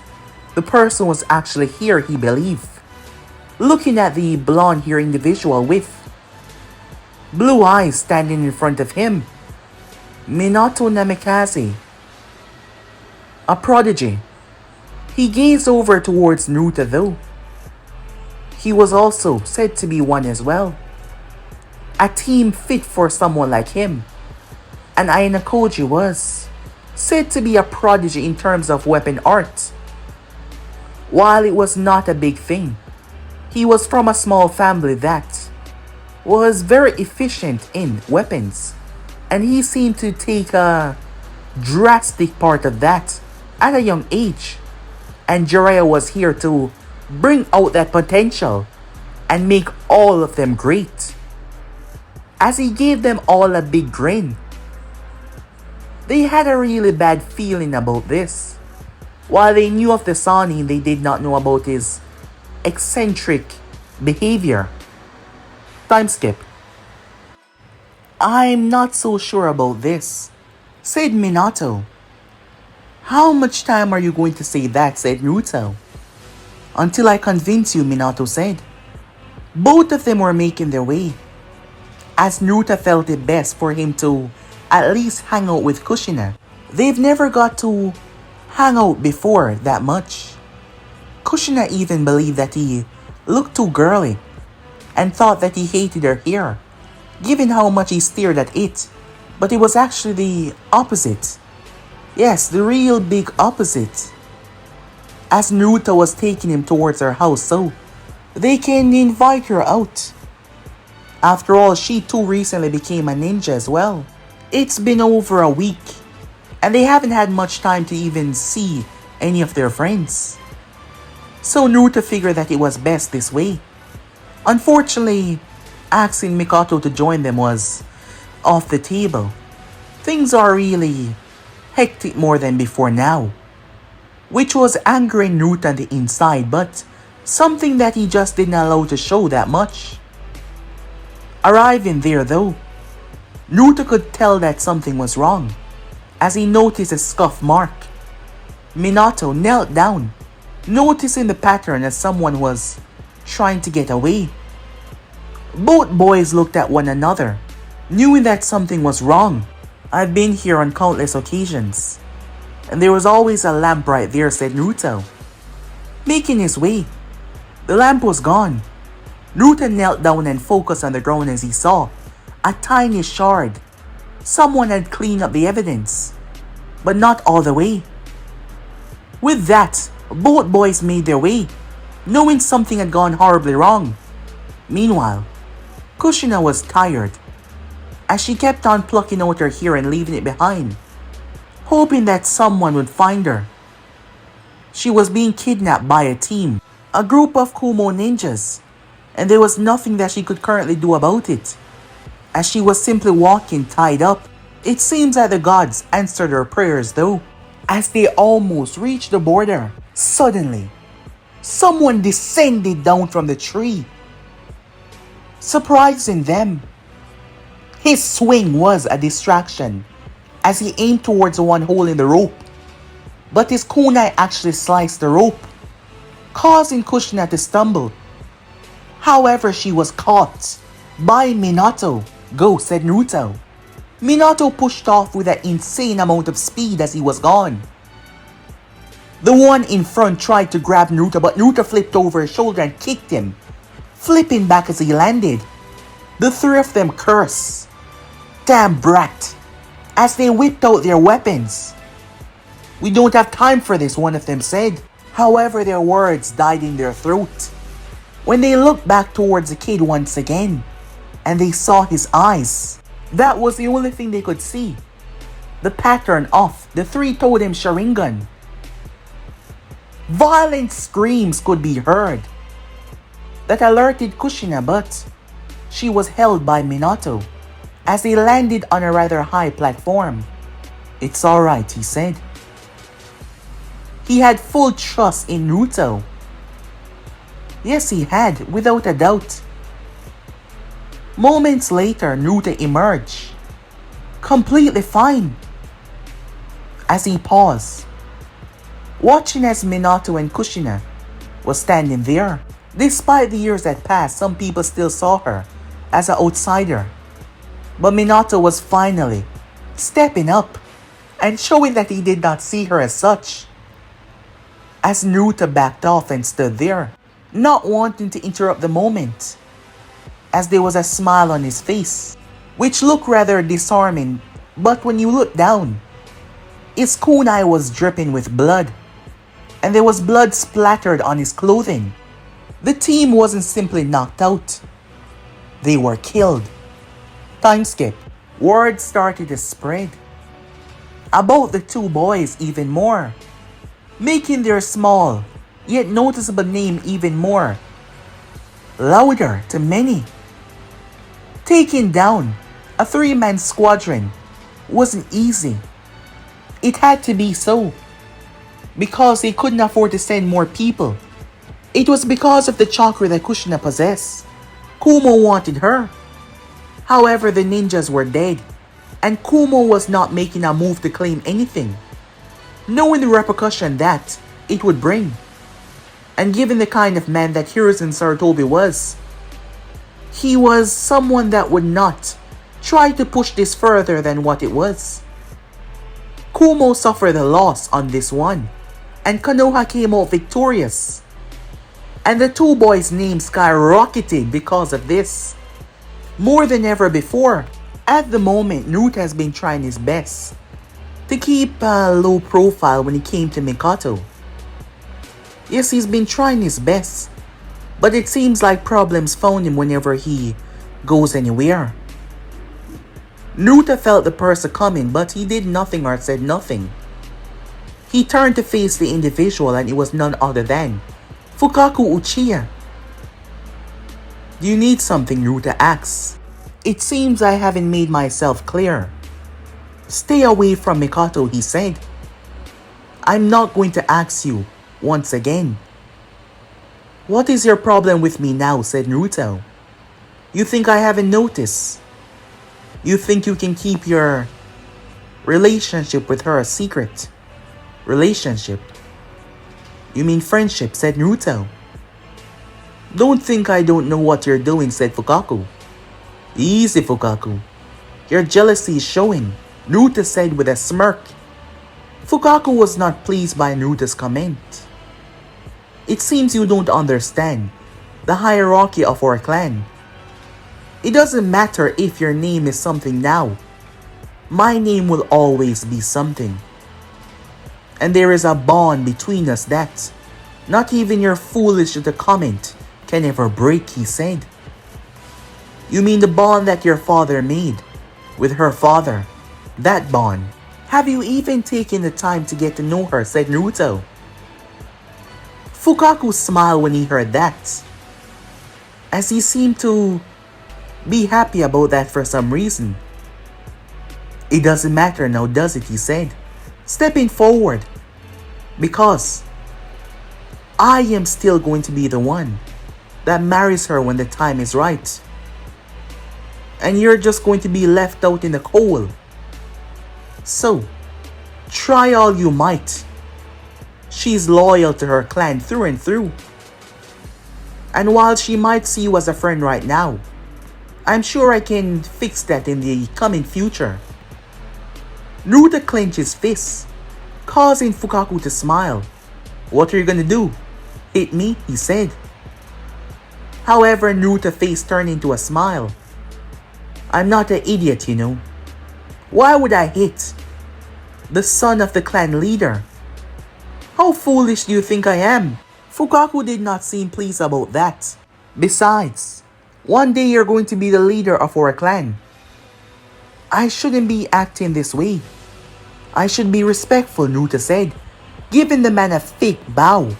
the person was actually here, he believed. Looking at the blonde-haired individual with blue eyes standing in front of him. Minato Namikaze, a prodigy. He gazed over towards Naruto though. He was also said to be one as well. A team fit for someone like him. And Aina Koji was said to be a prodigy in terms of weapon art. While it was not a big thing, he was from a small family that was very efficient in weapons. And he seemed to take a drastic part of that at a young age. And Jiraiya was here to bring out that potential and make all of them great. As he gave them all a big grin, they had a really bad feeling about this. While they knew of the Sannin, they did not know about his eccentric behavior. Time skip. I'm not so sure about this, said Minato. How much time are you going to say that, said Naruto. Until I convince you, Minato said. Both of them were making their way, as Naruto felt it best for him to at least hang out with Kushina They've never got to hang out before that much. Kushina even believed that he looked too girly and thought that he hated her hair, given how much he stared at it. But it was actually the opposite. Yes, the real big opposite. As Naruto was taking him towards her house so they can invite her out. After all, she too recently became a ninja as well. It's been over a week, and they haven't had much time to even see any of their friends. So Naruto figured that it was best this way. Unfortunately, asking Mikoto to join them was off the table. Things are really hectic more than before now, which was angering Naruto on the inside, but something that he just didn't allow to show that much. Arriving there though, Naruto could tell that something was wrong, as he noticed a scuff mark. Minato knelt down, noticing the pattern as someone was trying to get away. Both boys looked at one another, knowing that something was wrong. I've been here on countless occasions, and there was always a lamp right there, said Naruto. Making his way, the lamp was gone. Naruto knelt down and focused on the ground as he saw a tiny shard. Someone had cleaned up the evidence, but not all the way. With that, both boys made their way, knowing something had gone horribly wrong. Meanwhile, Kushina was tired, as she kept on plucking out her hair and leaving it behind, hoping that someone would find her. She was being kidnapped by a team, a group of Kumo ninjas, and there was nothing that she could currently do about it, as she was simply walking tied up. It seems that the gods answered her prayers though. As they almost reached the border, suddenly, someone descended down from the tree, surprising them. His swing was a distraction, as he aimed towards the one hole in the rope, but his kunai actually sliced the rope, causing Kushina to stumble. However, she was caught by Minato. Go, said Naruto. Minato pushed off with an insane amount of speed as he was gone. The one in front tried to grab Naruto, but Naruto flipped over his shoulder and kicked him, flipping back as he landed. The three of them cursed. Damn brat, as they whipped out their weapons. We don't have time for this, one of them said. However, their words died in their throat when they looked back towards the kid once again, and they saw his eyes. That was the only thing they could see. The pattern of the three-totem Sharingan. Violent screams could be heard that alerted Kushina, but she was held by Minato as they landed on a rather high platform. It's alright, he said. He had full trust in Naruto. Yes, he had, without a doubt. Moments later, Naruto emerged, completely fine. As he paused, watching as Minato and Kushina was standing there. Despite the years that passed, some people still saw her as an outsider. But Minato was finally stepping up and showing that he did not see her as such. As Naruto backed off and stood there, not wanting to interrupt the moment, as there was a smile on his face, which looked rather disarming, but when you looked down, his kunai was dripping with blood, and there was blood splattered on his clothing. The team wasn't simply knocked out, they were killed. Time skip. Word started to spread about the two boys even more, making their small yet noticeable name even more louder to many. Taking down a three-man squadron wasn't easy. It had to be so, because they couldn't afford to send more people. It was because of the chakra that Kushina possessed. Kumo wanted her. However, the ninjas were dead, and Kumo was not making a move to claim anything, knowing the repercussion that it would bring. And given the kind of man that Hiruzen Sarutobi was, he was someone that would not try to push this further than what it was. Kumo suffered a loss on this one, and Konoha came out victorious. And the two boys' names skyrocketed because of this. More than ever before, at the moment, Naruto has been trying his best to keep a low profile when it came to Mikoto. Yes, he's been trying his best, but it seems like problems found him whenever he goes anywhere. Naruto felt the person coming, but he did nothing or said nothing. He turned to face the individual, and it was none other than Fugaku Uchiha. Do you need something? Naruto asks. It seems I haven't made myself clear. Stay away from Mikoto, he said. I'm not going to ask you once again. What is your problem with me now? Said Naruto. You think I haven't noticed? You think you can keep your relationship with her a secret? Relationship? You mean friendship? Said Naruto. Don't think I don't know what you're doing, said Fugaku. Easy, Fugaku. Your jealousy is showing, Naruto said with a smirk. Fugaku was not pleased by Naruto's comment. It seems you don't understand the hierarchy of our clan. It doesn't matter if your name is something now. My name will always be something. And there is a bond between us that not even your foolish little comment can ever break, he said. You mean the bond that your father made with her father? That bond. Have you even taken the time to get to know her? Said Naruto. Fugaku smiled when he heard that, as he seemed to be happy about that for some reason. It doesn't matter now, does it? He said, stepping forward. Because I am still going to be the one that marries her when the time is right. And you're just going to be left out in the cold. So, try all you might. She's loyal to her clan through and through. And while she might see you as a friend right now, I'm sure I can fix that in the coming future. Naruto clenched his fists, causing Fugaku to smile. What are you gonna do? Hit me? He said. However, Naruto's face turned into a smile. I'm not an idiot, you know. Why would I hit the son of the clan leader? How foolish do you think I am? Fugaku did not seem pleased about that. Besides, one day you're going to be the leader of our clan. I shouldn't be acting this way. I should be respectful, Naruto said, giving the man a fake bow.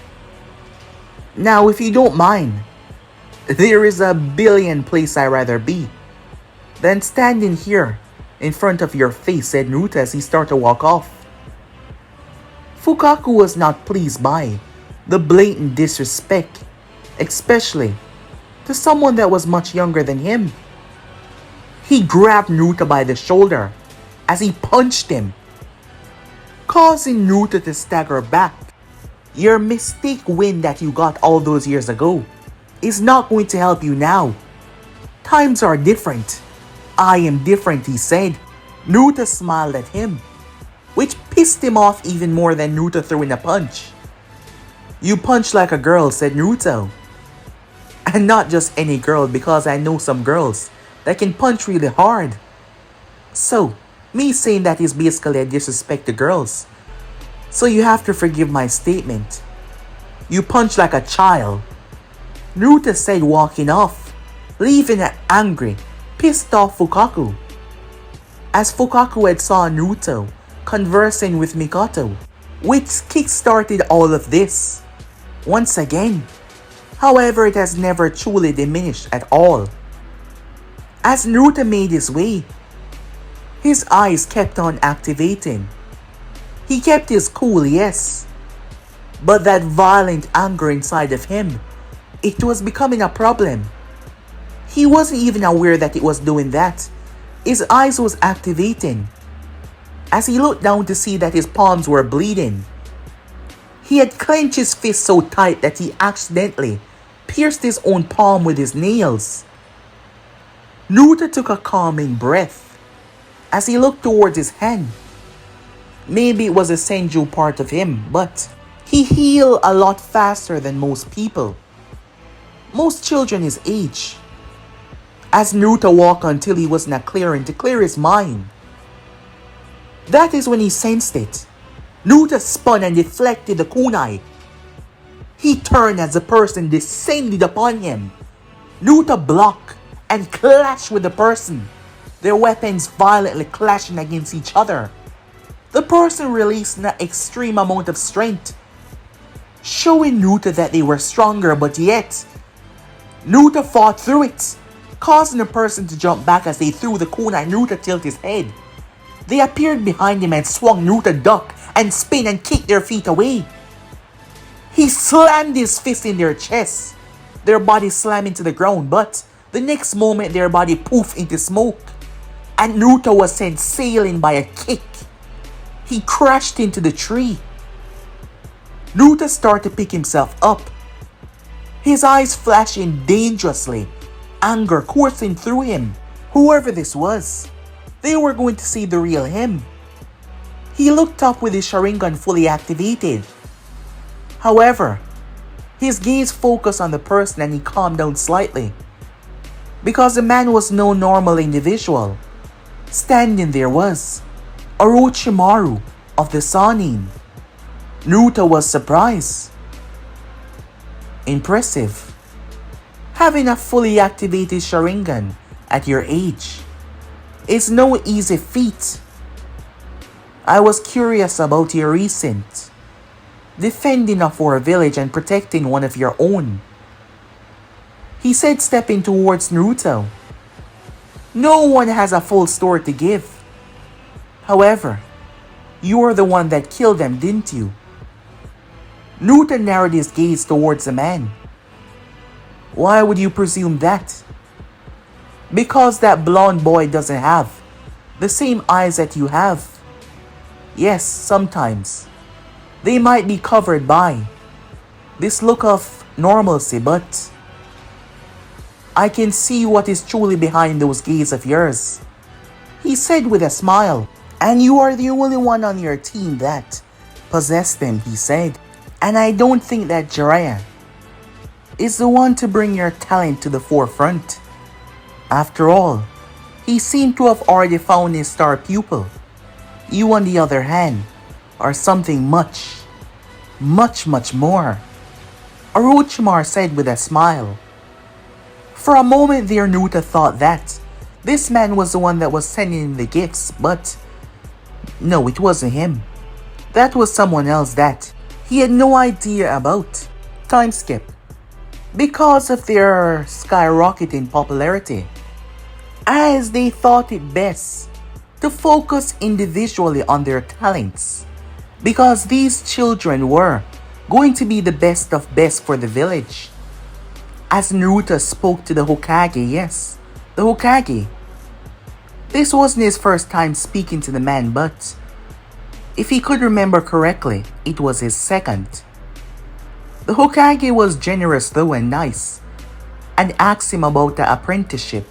Now, if you don't mind, there is a billion places I'd rather be than standing here in front of your face, said Naruto as he started to walk off. Fugaku was not pleased by the blatant disrespect, especially to someone that was much younger than him. He grabbed Naruto by the shoulder as he punched him, causing Naruto to stagger back. Your mistake win that you got all those years ago is not going to help you now. Times are different. I am different, he said. Naruto smiled at him, which pissed him off even more than Naruto throwing a punch. You punch like a girl, said Naruto. And not just any girl, because I know some girls that can punch really hard. So, me saying that is basically a disrespect to girls. So you have to forgive my statement. You punch like a child, Naruto said, walking off, leaving an angry, pissed off Fugaku. As Fugaku had saw Naruto conversing with Mikoto, which kick-started all of this. Once again. However, it has never truly diminished at all. As Naruto made his way, his eyes kept on activating. He kept his cool, yes. But that violent anger inside of him, it was becoming a problem. He wasn't even aware that it was doing that. His eyes was activating. As he looked down to see that his palms were bleeding, he had clenched his fist so tight that he accidentally pierced his own palm with his nails. Naruto took a calming breath as he looked towards his hand. Maybe it was a senju part of him, but he healed a lot faster than most people. Most children his age. As Naruto walked until he was not clearing to clear his mind. That is when he sensed it. Naruto spun and deflected the kunai. He turned as the person descended upon him. Naruto blocked and clashed with the person, their weapons violently clashing against each other. The person released an extreme amount of strength, showing Naruto that they were stronger, but yet Naruto fought through it, causing the person to jump back as they threw the kunai. Naruto tilted his head. They appeared behind him and swung. Naruto ducked and spin and kicked their feet away. He slammed his fist in their chests. Their bodies slammed into the ground, but the next moment their body poofed into smoke, and Naruto was sent sailing by a kick. He crashed into the tree. Naruto started to pick himself up, his eyes flashing dangerously, anger coursing through him. Whoever this was, they were going to see the real him. He looked up with his Sharingan fully activated. However, his gaze focused on the person and he calmed down slightly, because the man was no normal individual. Standing there was Orochimaru of the Sannin. Naruto was surprised. Impressive. Having a fully activated Sharingan at your age is no easy feat. I was curious about your recent defending of our village and protecting one of your own, he said, stepping towards Naruto. No one has a full story to give. However, you are the one that killed them, didn't you? Naruto narrowed his gaze towards the man. Why would you presume that? Because that blonde boy doesn't have the same eyes that you have. Yes, sometimes they might be covered by this look of normalcy, but I can see what is truly behind those gaze of yours, he said with a smile. And you are the only one on your team that possessed them, he said. And I don't think that Jiraiya is the one to bring your talent to the forefront. After all, he seemed to have already found his star pupil. You, on the other hand, are something much more, Orochimaru said with a smile. For a moment there, Naruto thought that this man was the one that was sending him the gifts, but no, it wasn't him. That was someone else that he had no idea about. Time skip. Because of their skyrocketing popularity, as they thought it best to focus individually on their talents, because these children were going to be the best of best for the village. As Naruto spoke to the Hokage, yes, the Hokage. This wasn't his first time speaking to the man, but if he could remember correctly, it was his second. The Hokage was generous though and nice, and asked him about the apprenticeship.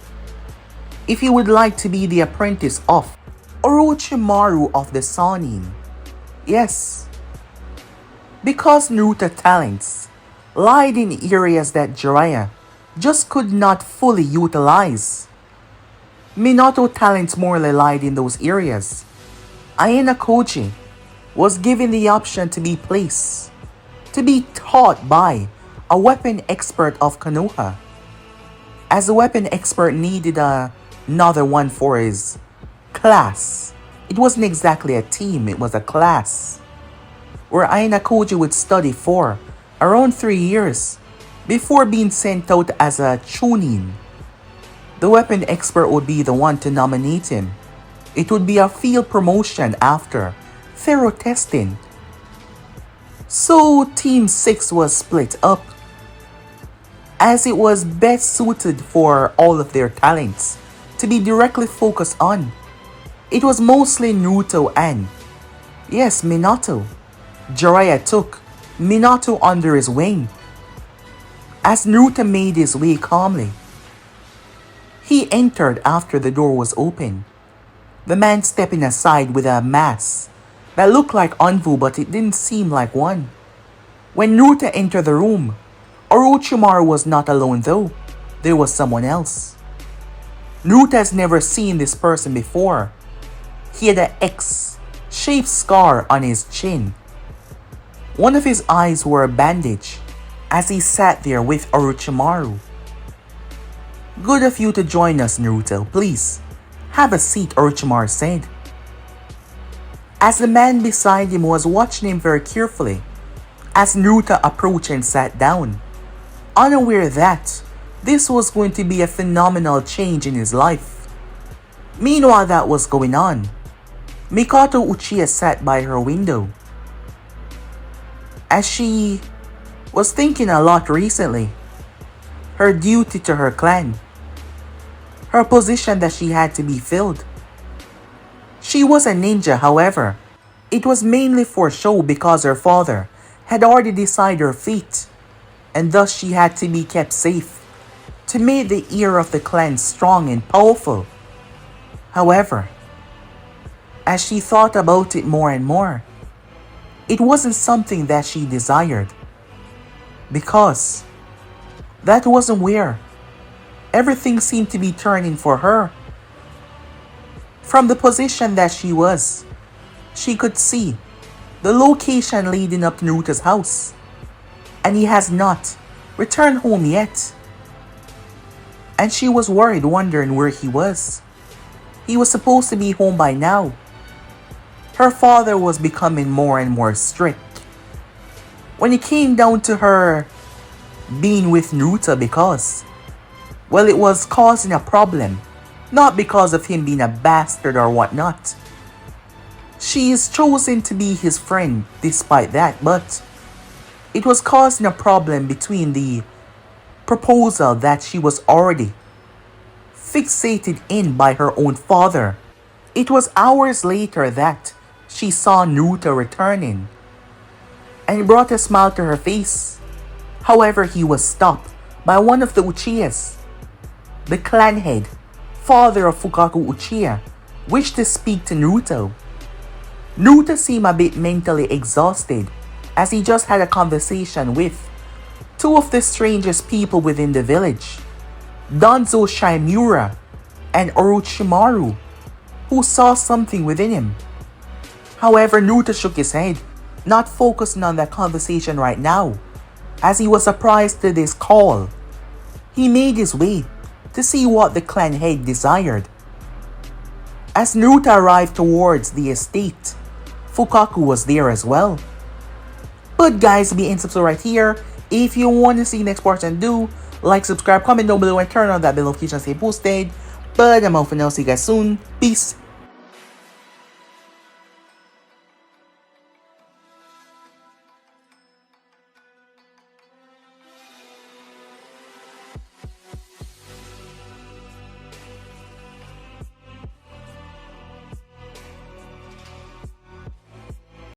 If he would like to be the apprentice of Orochimaru of the Sannin. Yes, because Naruto's talents lied in areas that Jiraiya just could not fully utilize. Minato talents morely lied in those areas. Aina Koji was given the option to be placed, to be taught by a weapon expert of Konoha, as the weapon expert needed another one for his class. It wasn't exactly a team, it was a class, where Aina Koji would study for around 3 years before being sent out as a chunin. The weapon expert would be the one to nominate him. It would be a field promotion after thorough testing. So Team 6 was split up, as it was best suited for all of their talents to be directly focused on. It was mostly Naruto and, yes, Minato. Jiraiya took Minato under his wing, as Naruto made his way calmly. He entered after the door was open, the man stepping aside with a mask that looked like Anvu, but it didn't seem like one. When Naruto entered the room, Orochimaru was not alone though. There was someone else. Naruto has never seen this person before. He had an X-shaped scar on his chin. One of his eyes wore a bandage as he sat there with Orochimaru. "Good of you to join us, Naruto. Please, have a seat," Orochimaru said. As the man beside him was watching him very carefully, as Naruto approached and sat down, unaware that this was going to be a phenomenal change in his life. Meanwhile that was going on, Mikoto Uchiha sat by her window. As she was thinking a lot recently, her duty to her clan, her position that she had to be filled. She was a ninja, however, it was mainly for show because her father had already decided her fate, and thus she had to be kept safe to make the heir of the clan strong and powerful. However, as she thought about it more and more, it wasn't something that she desired, because that wasn't where everything seemed to be turning for her. From the position that she was, she could see the location leading up to Naruto's house, and he has not returned home yet. And she was worried, wondering where he was. He was supposed to be home by now. Her father was becoming more and more strict. When it came down to her being with Naruto because, well, it was causing a problem, not because of him being a bastard or whatnot. She is chosen to be his friend despite that, but it was causing a problem between the proposal that she was already fixated in by her own father. It was hours later that she saw Naruto returning, and it brought a smile to her face. However, he was stopped by one of the Uchihas. The clan head, father of Fugaku Uchiha, wished to speak to Naruto. Naruto seemed a bit mentally exhausted as he just had a conversation with two of the strangest people within the village, Danzo Shimura and Orochimaru, who saw something within him. However, Naruto shook his head, not focusing on that conversation right now, as he was surprised to this call. He made his way to see what the clan head desired. As Naruto arrived towards the estate, Fugaku was there as well. But guys, be in subscribe right here. If you want to see the next part, and do like, subscribe, comment down below, and turn on that bell notification to stay posted. But I'm out for now. See you guys soon. Peace.